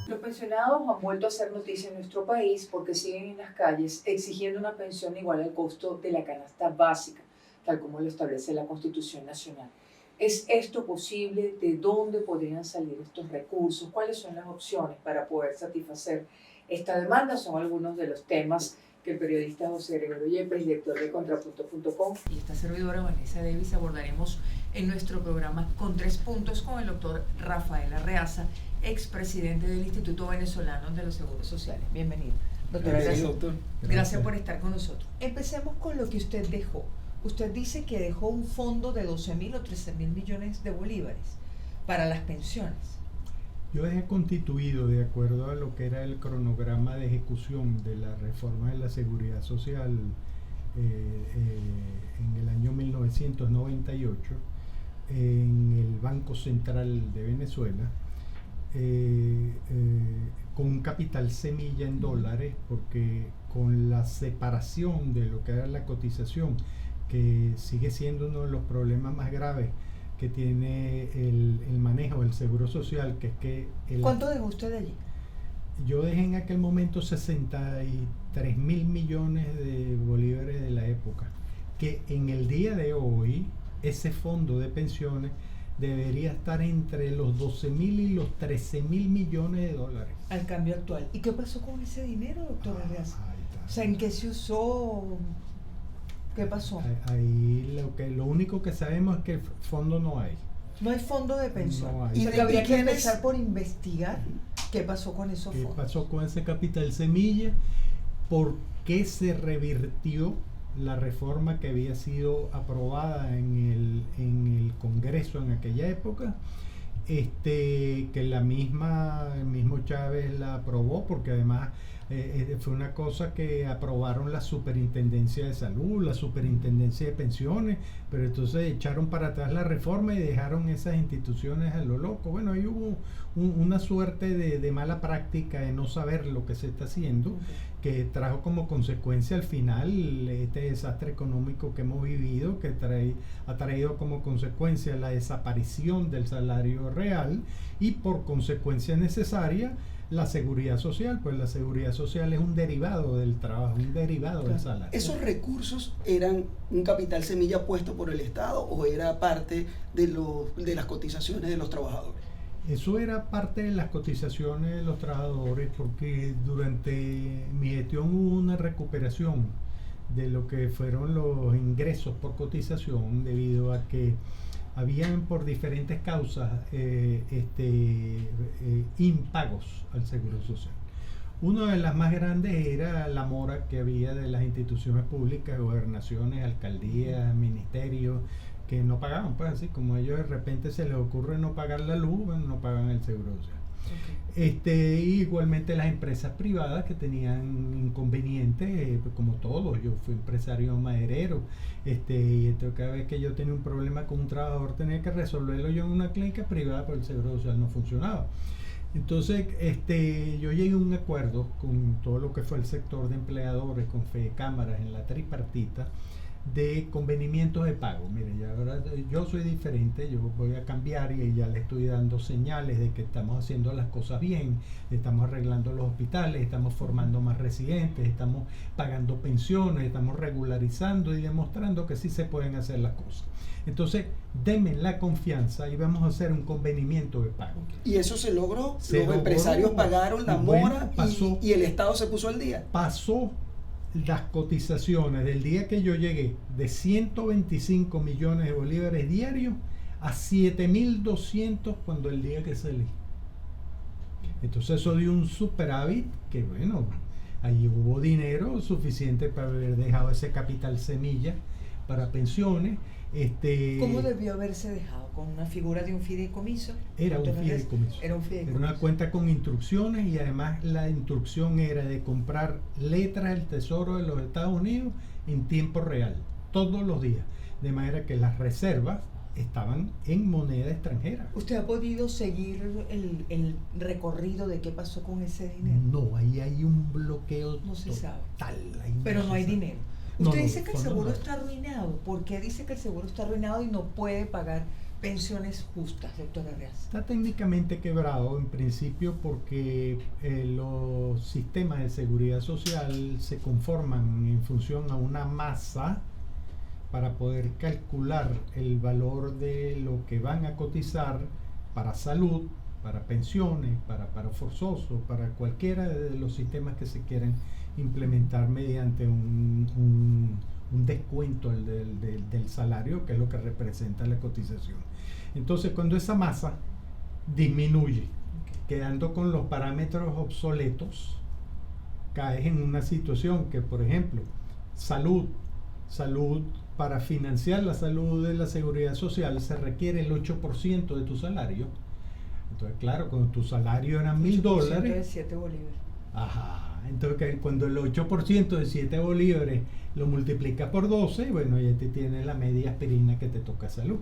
Los pensionados han vuelto a hacer noticia en nuestro país porque siguen en las calles exigiendo una pensión igual al costo de la canasta básica, tal como lo establece la Constitución Nacional. ¿Es esto posible? ¿De dónde podrían salir estos recursos? ¿Cuáles son las opciones para poder satisfacer esta demanda? Son algunos de los temas que el periodista José Gregorio Yepes, director de Contrapunto.com, y esta servidora Vanessa Davis abordaremos en nuestro programa Con Tres Puntos con el doctor Rafael Arreaza, expresidente del Instituto Venezolano de los Seguros Sociales. Bienvenido, doctor Arreaza. Gracias por estar con nosotros. Empecemos con lo que usted dejó. Usted dice que dejó un fondo de 12.000 o 13.000 millones de bolívares para las pensiones. Yo dejé constituido, de acuerdo a lo que era el cronograma de ejecución de la reforma de la seguridad social en el año 1998, en el Banco Central de Venezuela, con un capital semilla en dólares, porque con la separación de lo que era la cotización, que sigue siendo uno de los problemas más graves que tiene el manejo del seguro social, que es que... ¿Cuánto dejó usted allí? Yo dejé en aquel momento 63.000 millones de bolívares de la época, que en el día de hoy ese fondo de pensiones debería estar entre los 12.000 y los 13.000 millones de dólares. Al cambio actual. ¿Y qué pasó con ese dinero, doctor Arreaza? O sea, ¿en qué se usó? ¿Qué pasó? Ahí lo único que sabemos es que fondo no hay. No hay fondo de pensión. No hay. Y habría que empezar por investigar qué pasó con esos fondos. ¿Qué pasó con ese capital semilla? ¿Por qué se revirtió la reforma que había sido aprobada en el Congreso en aquella época? Que el mismo Chávez la aprobó, porque además fue una cosa que aprobaron la Superintendencia de Salud, la Superintendencia de Pensiones, pero entonces echaron para atrás la reforma y dejaron esas instituciones a lo loco. Bueno, ahí hubo una suerte de mala práctica de no saber lo que se está haciendo, que trajo como consecuencia al final este desastre económico que hemos vivido, que ha traído como consecuencia la desaparición del salario real y por consecuencia necesaria la seguridad social, pues la seguridad social es un derivado del trabajo, un derivado del salario. ¿Esos recursos eran un capital semilla puesto por el Estado o era parte de las cotizaciones de los trabajadores? Eso era parte de las cotizaciones de los trabajadores, porque durante mi gestión hubo una recuperación de lo que fueron los ingresos por cotización, debido a que habían por diferentes causas impagos al seguro social. Una de las más grandes era la mora que había de las instituciones públicas, gobernaciones, alcaldías, ministerios, que no pagaban, pues así como a ellos de repente se les ocurre no pagar la luz, bueno, no pagan el seguro social. Igualmente las empresas privadas que tenían inconvenientes, como todos. Yo fui empresario maderero, y entonces cada vez que yo tenía un problema con un trabajador tenía que resolverlo yo en una clínica privada, pero el seguro social no funcionaba. Entonces yo llegué a un acuerdo con todo lo que fue el sector de empleadores, con Fedecámaras en la tripartita, de convenimientos de pago. Mire, ya ahora yo soy diferente, yo voy a cambiar y ya le estoy dando señales de que estamos haciendo las cosas bien, estamos arreglando los hospitales, estamos formando más residentes, estamos pagando pensiones, estamos regularizando y demostrando que sí se pueden hacer las cosas. Entonces, denme la confianza y vamos a hacer un convenimiento de pago. ¿Y eso se logró? ¿Los empresarios pagaron la mora y el Estado se puso al día? Pasó las cotizaciones del día que yo llegué de 125 millones de bolívares diarios a 7.200 cuando el día que salí. Entonces eso dio un superávit que, bueno, ahí hubo dinero suficiente para haber dejado ese capital semilla para pensiones. ¿Cómo debió haberse dejado? ¿Con una figura de un fideicomiso? Era un fideicomiso. Era un fideicomiso. Era una cuenta con instrucciones, y además la instrucción era de comprar letras del Tesoro de los Estados Unidos en tiempo real, todos los días, de manera que las reservas estaban en moneda extranjera. ¿Usted ha podido seguir el recorrido de qué pasó con ese dinero? No, ahí hay un bloqueo no se sabe. total. Pero no hay dinero. Usted dice que el fondo seguro no. está arruinado. ¿Por qué dice que el seguro está arruinado y no puede pagar pensiones justas, doctora Arreaza? Está técnicamente quebrado en principio porque los sistemas de seguridad social se conforman en función a una masa para poder calcular el valor de lo que van a cotizar para salud, para pensiones, para paro forzoso, para cualquiera de los sistemas que se quieran implementar mediante un descuento del salario, que es lo que representa la cotización. Entonces, cuando esa masa disminuye, quedando con los parámetros obsoletos, caes en una situación que, por ejemplo, salud, para financiar la salud de la seguridad social se requiere el 8% de tu salario. Entonces, claro, cuando tu salario era $1,000, de 7 bolívares. Ajá, entonces cuando el 8% de 7 bolívares lo multiplica por 12, bueno, ya te tiene la media aspirina que te toca salud.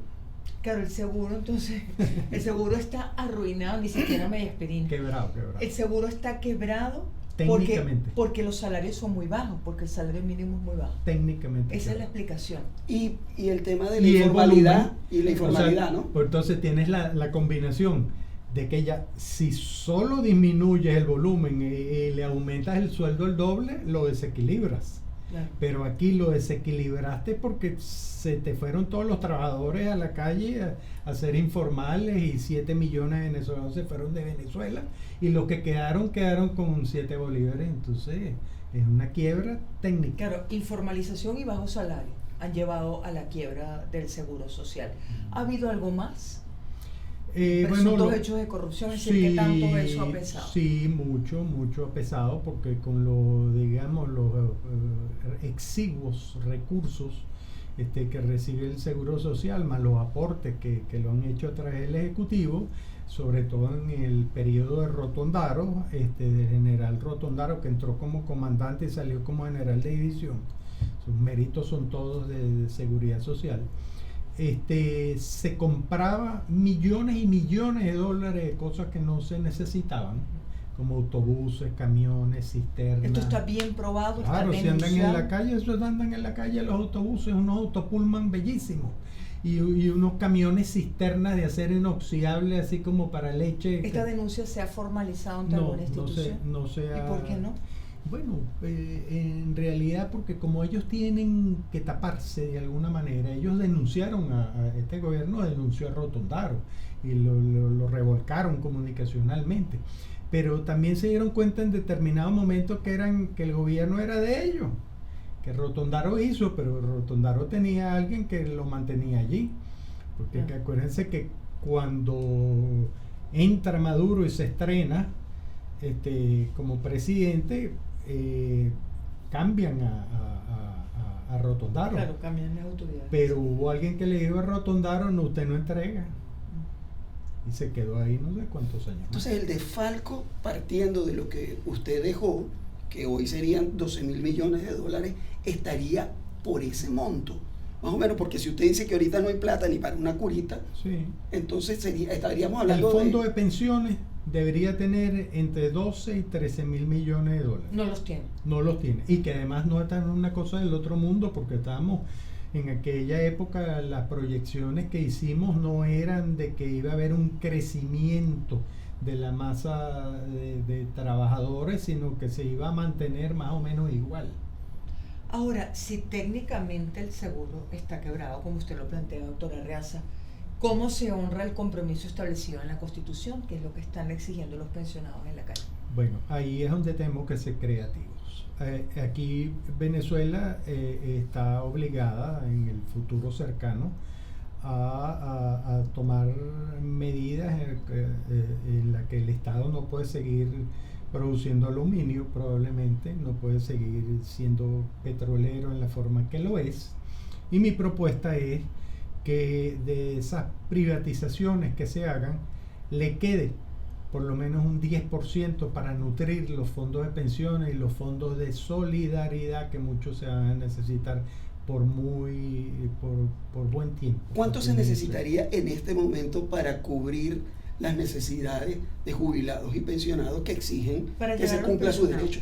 Claro, el seguro, entonces, el seguro está arruinado, ni siquiera media aspirina. Quebrado. El seguro está quebrado Técnicamente. porque los salarios son muy bajos, porque el salario mínimo es muy bajo. Técnicamente. Esa es la quebrado. explicación. Y el tema de la Y el informalidad volumen, y la informalidad, o sea, ¿no? pues entonces tienes la combinación de que ya, si solo disminuyes el volumen y le aumentas el sueldo el doble, lo desequilibras. Claro. Pero aquí lo desequilibraste porque se te fueron todos los trabajadores a la calle a ser informales y 7 millones de venezolanos se fueron de Venezuela y los que quedaron con 7 bolívares. Entonces es una quiebra técnica. Claro, informalización y bajo salario han llevado a la quiebra del seguro social. ¿Ha habido algo más? Presuntos hechos de corrupción, es decir, ¿qué tanto eso ha pesado? Sí, mucho ha pesado porque con los exiguos recursos que recibe el Seguro Social, más los aportes que lo han hecho a través del Ejecutivo, sobre todo en el periodo de Rotondaro, del general Rotondaro, que entró como comandante y salió como general de división. Sus méritos son todos de seguridad social. Se compraba millones y millones de dólares de cosas que no se necesitaban, como autobuses, camiones, cisternas. Esto está bien probado, claro, está si andan en la denunciado. calle, eso andan en la calle los autobuses, unos autopullman bellísimos y unos camiones cisternas de acero inoxidable, así como para leche. ¿Esta denuncia se ha formalizado ante alguna institución? No se ha... ¿Y por qué no? Bueno, en realidad porque como ellos tienen que taparse de alguna manera, ellos denunciaron a este gobierno, denunció a Rotondaro y lo revolcaron comunicacionalmente, pero también se dieron cuenta en determinado momento que el gobierno era de ellos, que Rotondaro hizo, pero Rotondaro tenía a alguien que lo mantenía allí, porque que acuérdense que cuando entra Maduro y se estrena como presidente, cambian a Rotondaro. Claro, cambian las autoridades. Pero hubo alguien que le dijo a Rotondaro, no, usted no entrega. Y se quedó ahí no sé cuántos años. Entonces el desfalco, partiendo de lo que usted dejó, que hoy serían 12.000 millones de dólares, estaría por ese monto. Más o menos, porque si usted dice que ahorita no hay plata ni para una curita, sí. Entonces estaríamos El hablando fondo de pensiones debería tener entre 12 y 13 mil millones de dólares. No los tiene. No los tiene. Y que además no está en una cosa del otro mundo, porque estábamos en aquella época, las proyecciones que hicimos no eran de que iba a haber un crecimiento de la masa de trabajadores, sino que se iba a mantener más o menos igual. Ahora, si técnicamente el seguro está quebrado, como usted lo plantea, doctora Arreaza, ¿cómo se honra el compromiso establecido en la Constitución, que es lo que están exigiendo los pensionados en la calle? Bueno, ahí es donde tenemos que ser creativos. Aquí Venezuela está obligada en el futuro cercano a tomar medidas en las que el Estado no puede seguir produciendo aluminio, probablemente no puede seguir siendo petrolero en la forma que lo es, y mi propuesta es que de esas privatizaciones que se hagan le quede por lo menos un 10% para nutrir los fondos de pensiones y los fondos de solidaridad que muchos se van a necesitar por buen tiempo. ¿Cuánto se necesitaría en este momento para cubrir las necesidades de jubilados y pensionados que exigen que se cumpla su derecho?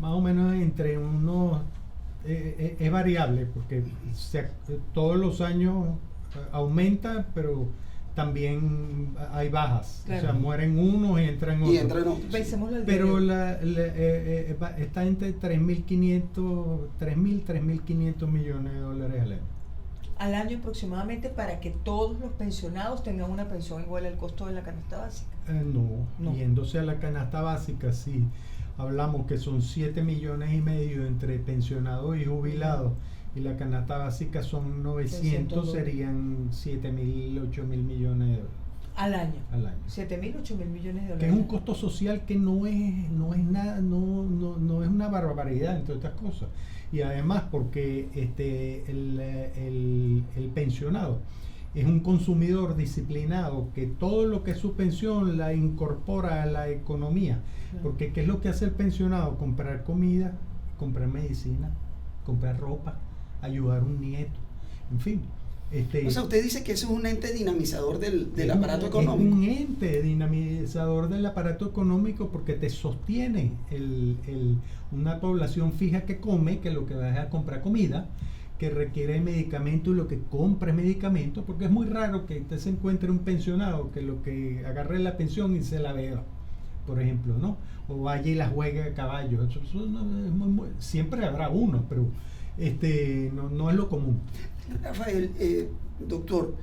Más o menos entre unos es variable porque todos los años aumenta, pero también hay bajas. Claro. O sea, mueren unos y entran otros. Y entran otros. Pensémoslo al Pero dinero. está entre 3.500 millones de dólares al año. Al año aproximadamente, para que todos los pensionados tengan una pensión igual al costo de la canasta básica. No, yéndose a la canasta básica, sí. Hablamos que son 7 millones y medio entre pensionados y jubilados, y la canasta básica son 900, serían 7.000, 8.000 millones de dólares. Al año. Al año. 7.000, 8.000 millones de dólares. Que es un costo social que no es nada, no es una barbaridad, entre otras cosas. Y además porque el pensionado es un consumidor disciplinado que todo lo que es su pensión la incorpora a la economía. Porque ¿qué es lo que hace el pensionado? Comprar comida, comprar medicina, comprar ropa, ayudar a un nieto, en fin. O sea, usted dice que eso es un ente dinamizador del aparato económico. Es un ente dinamizador del aparato económico porque te sostiene una población fija que come, que lo que va es a comprar comida, que requiere medicamento y lo que compra es medicamento, porque es muy raro que usted se encuentre un pensionado que lo que agarre la pensión y se la beba, por ejemplo, ¿no? O vaya y la juegue a caballo. Eso no es siempre habrá uno, pero no es lo común. Rafael, doctor,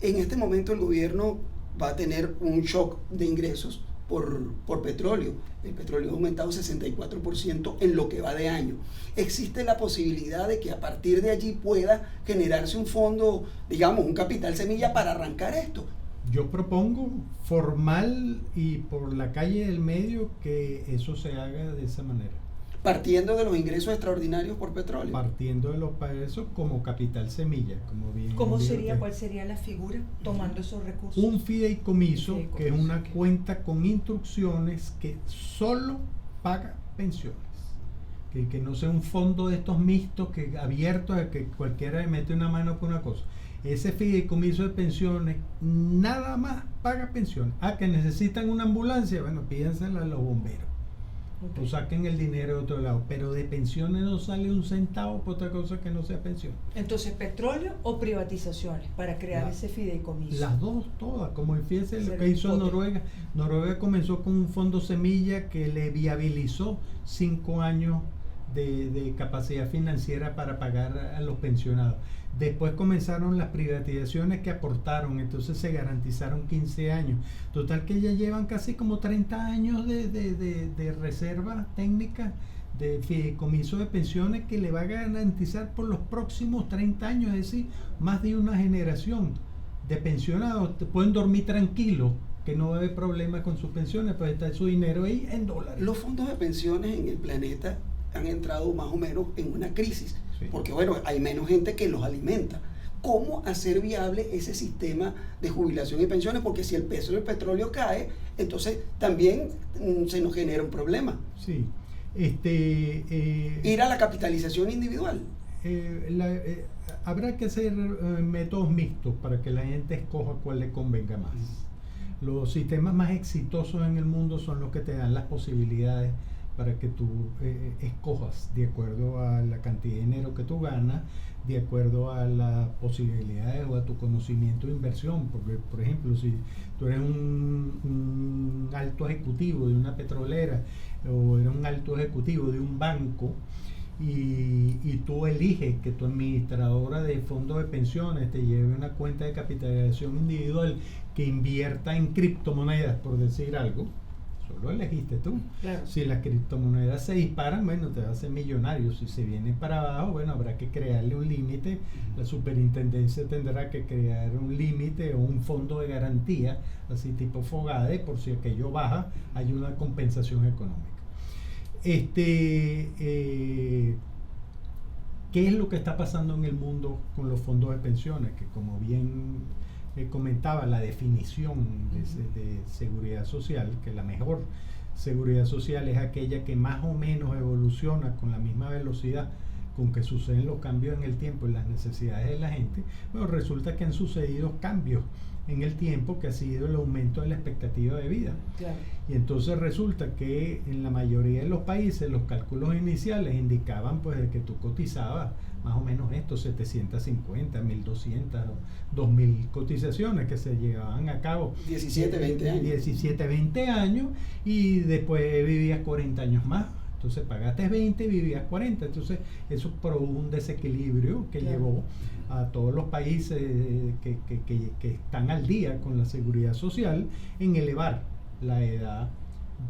en este momento el gobierno va a tener un shock de ingresos por petróleo. El petróleo ha aumentado 64% en lo que va de año. ¿Existe la posibilidad de que a partir de allí pueda generarse un fondo, digamos, un capital semilla para arrancar esto? Yo propongo formal y por la calle del medio que eso se haga de esa manera. Partiendo de los ingresos extraordinarios por petróleo. Partiendo de los pesos como capital semilla, como bien. ¿Cómo sería, cuál sería la figura tomando esos recursos? Un fideicomiso, que es una cuenta con instrucciones que solo paga pensiones. Que no sea un fondo de estos mixtos que abiertos a que cualquiera le mete una mano por una cosa. Ese fideicomiso de pensiones nada más paga pensiones. Que necesitan una ambulancia, bueno, pídansela a los bomberos. O saquen el dinero de otro lado, pero de pensiones no sale un centavo por otra cosa que no sea pensión. Entonces, petróleo o privatizaciones para crear ese fideicomiso. Las dos, todas, como fíjense lo que hizo Noruega. Noruega comenzó con un fondo semilla que le viabilizó 5 años de capacidad financiera para pagar a los pensionados. Después comenzaron las privatizaciones que aportaron, entonces se garantizaron 15 años. Total que ya llevan casi como 30 años de reserva técnica, de fideicomiso de pensiones que le va a garantizar por los próximos 30 años, es decir, más de una generación de pensionados. Pueden dormir tranquilos, que no va a haber problema con sus pensiones, pues está su dinero ahí en dólares. Los fondos de pensiones en el planeta han entrado más o menos en una crisis. Sí. Porque bueno, hay menos gente que los alimenta. ¿Cómo hacer viable ese sistema de jubilación y pensiones? Porque si el precio del petróleo cae, entonces también se nos genera un problema. Sí. Ir a la capitalización individual. Habrá que hacer métodos mixtos para que la gente escoja cuál le convenga más. Los sistemas más exitosos en el mundo son los que te dan las posibilidades para que tú escojas de acuerdo a la cantidad de dinero que tú ganas, de acuerdo a las posibilidades o a tu conocimiento de inversión. Porque, por ejemplo, si tú eres un alto ejecutivo de una petrolera o eres un alto ejecutivo de un banco y tú eliges que tu administradora de fondos de pensiones te lleve una cuenta de capitalización individual que invierta en criptomonedas, por decir algo, solo elegiste tú. Claro. Si las criptomonedas se disparan, bueno, te vas a hacer millonario. Si se vienen para abajo, bueno, habrá que crearle un límite. La superintendencia tendrá que crear un límite o un fondo de garantía, así tipo Fogade, por si aquello baja, hay una compensación económica. ¿Qué es lo que está pasando en el mundo con los fondos de pensiones? Que como bien comentaba, la definición de seguridad social, que la mejor seguridad social es aquella que más o menos evoluciona con la misma velocidad con que suceden los cambios en el tiempo y las necesidades de la gente, bueno, resulta que han sucedido cambios en el tiempo que ha sido el aumento de la expectativa de vida. Claro. Y entonces resulta que en la mayoría de los países los cálculos iniciales indicaban pues de que tú cotizabas más o menos esto, 750, 1200, 2000 cotizaciones que se llevaban a cabo. 17, 20 años. 17, 20 años y después vivías 40 años más. Entonces pagaste 20 y vivías 40. Entonces eso produjo un desequilibrio que llevó a todos los países que están al día con la seguridad social en elevar la edad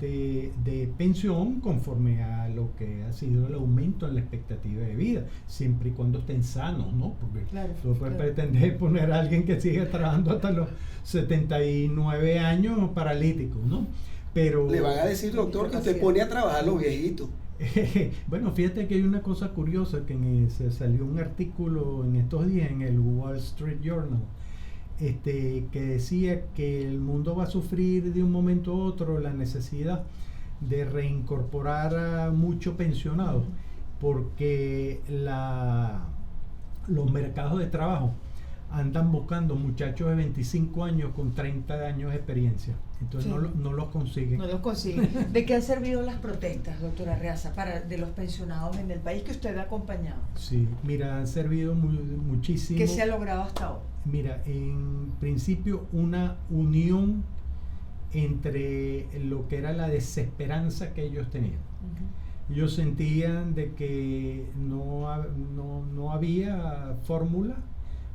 de pensión conforme a lo que ha sido el aumento en la expectativa de vida, siempre y cuando estén sanos, ¿no? Porque tú puedes pretender poner a alguien que sigue trabajando hasta los 79 años paralítico, ¿no? Pero le van a decir, doctor, que usted pone a trabajar a los viejitos. Bueno, fíjate que hay una cosa curiosa, que se salió un artículo en estos días en el Wall Street Journal, que decía que el mundo va a sufrir de un momento a otro la necesidad de reincorporar a muchos pensionados, porque los mercados de trabajo andan buscando muchachos de 25 años con 30 años de experiencia. Entonces no los consiguen. No los consiguen. ¿De qué han servido las protestas, doctora Reaza, de los pensionados en el país que usted ha acompañado? Sí, mira, han servido muchísimo. ¿Qué se ha logrado hasta ahora? Mira, en principio una unión entre lo que era la desesperanza que ellos tenían. Ellos sentían de que no había fórmula,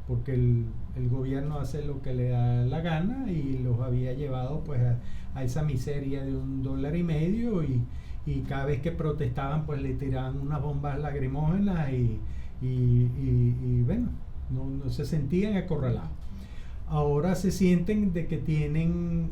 porque el gobierno hace lo que le da la gana y los había llevado pues a esa miseria de $1.50 y cada vez que protestaban pues le tiraban unas bombas lacrimógenas y bueno, no se sentían acorralados. Ahora se sienten de que tienen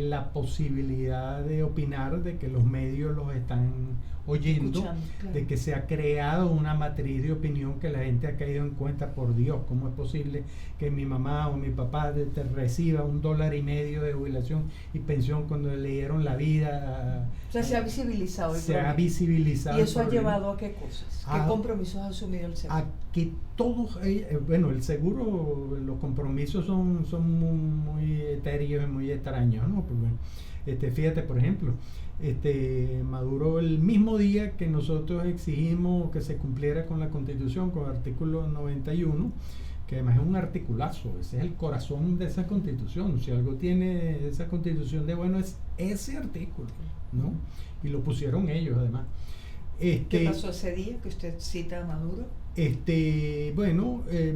la posibilidad de opinar, de que los medios los están oyendo, claro, de que se ha creado una matriz de opinión que la gente ha caído en cuenta. Por Dios, ¿cómo es posible que mi mamá o mi papá te reciba $1.50 de jubilación y pensión cuando le dieron la vida? O sea, se ha visibilizado el problema. Ha visibilizado. ¿Y eso ha llevado a qué cosas? ¿Qué compromisos ha asumido el seguro? A que todos, bueno, el seguro, los compromisos son muy etéreos y muy extraños, ¿no? Porque, fíjate, por ejemplo, Maduro, el mismo día que nosotros exigimos que se cumpliera con la Constitución, con el artículo 91, que además es un articulazo, ese es el corazón de esa Constitución. Si algo tiene esa Constitución de bueno es ese artículo, ¿no? Y lo pusieron ellos además. ¿Qué pasó ese día que usted cita a Maduro?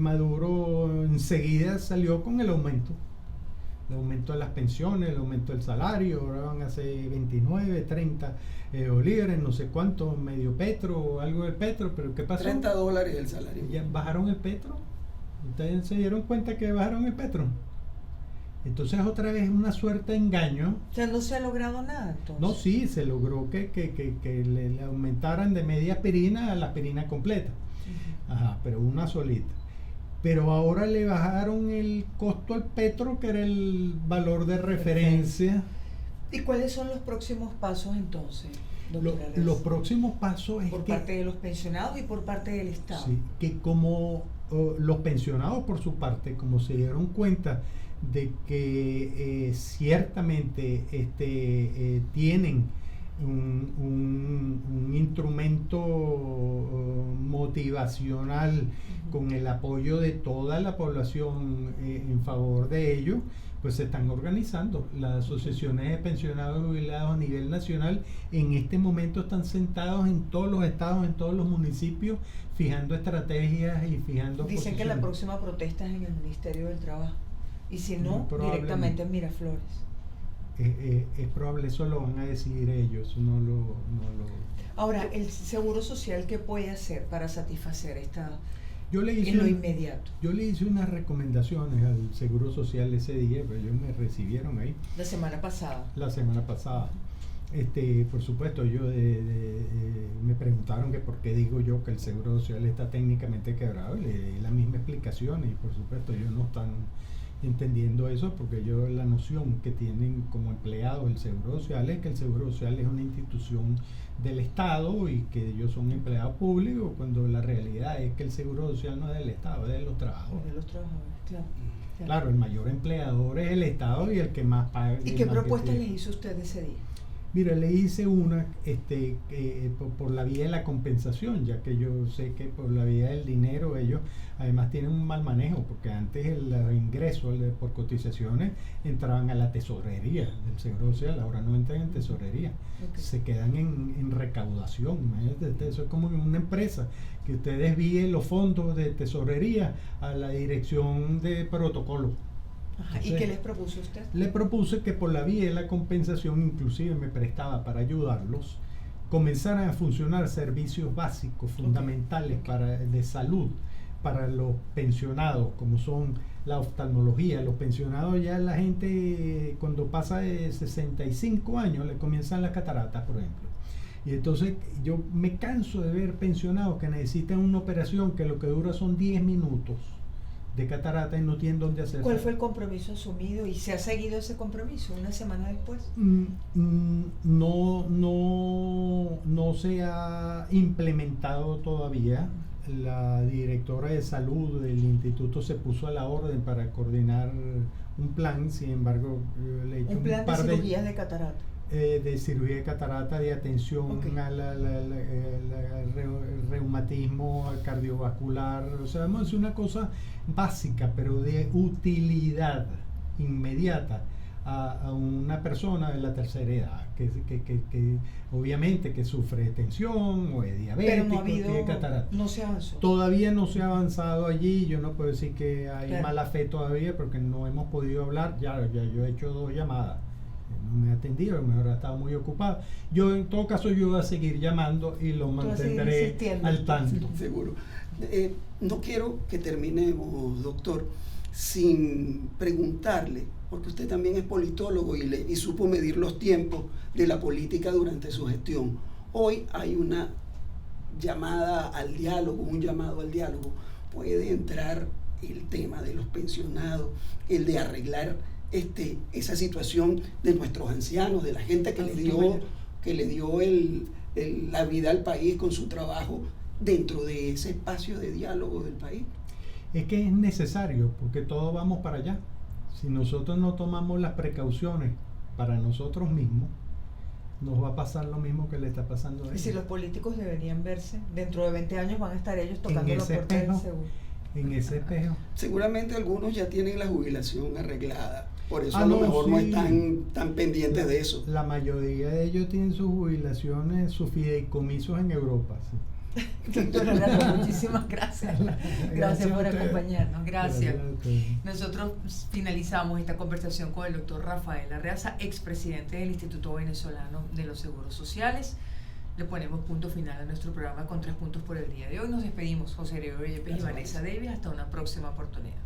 Maduro enseguida salió con el aumento de las pensiones, el aumento del salario. Ahora van a ser 29, 30 bolívares, no sé cuánto, medio petro, algo del petro, pero ¿qué pasó? $30 el salario. ¿Ya bajaron el petro? ¿Ustedes se dieron cuenta que bajaron el petro? Entonces otra vez una suerte de engaño. O sea, no se ha logrado nada entonces. No, sí, se logró que le aumentaran de media aspirina a la aspirina completa. Ajá, pero una solita. Pero ahora le bajaron el costo al petro, que era el valor de referencia. ¿Y cuáles son los próximos pasos entonces, doctora Reaza? Los próximos pasos es por parte de los pensionados y por parte del Estado. Sí, que como los pensionados por su parte, como se dieron cuenta de que ciertamente tienen un instrumento motivacional con el apoyo de toda la población en favor de ello, pues se están organizando. Las asociaciones de pensionados y jubilados a nivel nacional en este momento están sentados en todos los estados, en todos los municipios, fijando estrategias y fijando Dicen que la próxima protesta es en el Ministerio del Trabajo, y si no, directamente en Miraflores. Es probable, eso lo van a decidir ellos, no lo... Ahora, el Seguro Social, ¿qué puede hacer para satisfacer esta... en lo inmediato? Yo le hice unas recomendaciones al Seguro Social ese día, pero ellos me recibieron ahí. La semana pasada. Por supuesto, me preguntaron que por qué digo yo que el Seguro Social está técnicamente quebrado, y le di la misma explicación, y por supuesto ellos no están entendiendo eso, porque yo la noción que tienen como empleados el Seguro Social es que el Seguro Social es una institución del Estado y que ellos son empleados públicos, cuando la realidad es que el Seguro Social no es del Estado, es de los trabajadores. De los trabajadores, claro. Claro, el mayor empleador es el Estado y el que más paga. ¿Y qué propuesta le hizo usted ese día? Mira, le hice una por la vía de la compensación, ya que yo sé que por la vía del dinero ellos además tienen un mal manejo, porque antes los ingresos por cotizaciones entraban a la tesorería del Seguro Social, ahora no entran en tesorería, se quedan en recaudación. Imagínate, eso es como en una empresa, que usted desvíe los fondos de tesorería a la dirección de protocolo. Ajá, ¿y qué les propuso usted? Le propuse que por la vía de la compensación, inclusive me prestaba para ayudarlos, comenzaran a funcionar servicios básicos, fundamentales de salud para los pensionados, como son la oftalmología. Los pensionados ya la gente cuando pasa de 65 años le comienzan las cataratas, por ejemplo. Y entonces yo me canso de ver pensionados que necesitan una operación que lo que dura son 10 minutos de catarata y no tienen dónde hacerse. ¿Cuál fue el compromiso asumido y se ha seguido ese compromiso una semana después? No se ha implementado todavía. La directora de salud del instituto se puso a la orden para coordinar un plan, sin embargo le he hecho un plan de cirugías de catarata. De cirugía de catarata, de atención al reumatismo, al cardiovascular, o sea, vamos a decir una cosa básica, pero de utilidad inmediata a una persona de la tercera edad, que obviamente que sufre de tensión o de diabetes, pero tiene catarata. No se avanzó. Todavía no se ha avanzado allí, yo no puedo decir que hay mala fe todavía, porque no hemos podido hablar, ya yo he hecho 2 llamadas. No me ha atendido, a lo mejor ha estado muy ocupado. Yo en todo caso yo voy a seguir llamando y lo mantendré al tanto. Seguro. No quiero que terminemos, doctor, sin preguntarle, porque usted también es politólogo y supo medir los tiempos de la política durante su gestión. Hoy hay una llamada al diálogo, un llamado al diálogo. Puede entrar el tema de los pensionados, el de arreglar esa situación de nuestros ancianos, de la gente que le dio la vida al país con su trabajo dentro de ese espacio de diálogo del país. Es que es necesario, porque todos vamos para allá. Si nosotros no tomamos las precauciones para nosotros mismos, nos va a pasar lo mismo que le está pasando a ellos. Y si los políticos deberían verse, dentro de 20 años van a estar ellos tocando los portes del seguro. En ese espejo. Seguramente algunos ya tienen la jubilación arreglada. Por eso a lo mejor no están tan pendientes de eso. La mayoría de ellos tienen sus jubilaciones, sus fideicomisos en Europa. Sí. Doctora Reaza, muchísimas gracias. Gracias por acompañarnos. Gracias. Nosotros finalizamos esta conversación con el doctor Rafael Arreaza, expresidente del Instituto Venezolano de los Seguros Sociales. Le ponemos punto final a nuestro programa con 3 puntos por el día de hoy. Nos despedimos, José Gregorio Yepes y Vanessa Davis. Hasta una próxima oportunidad.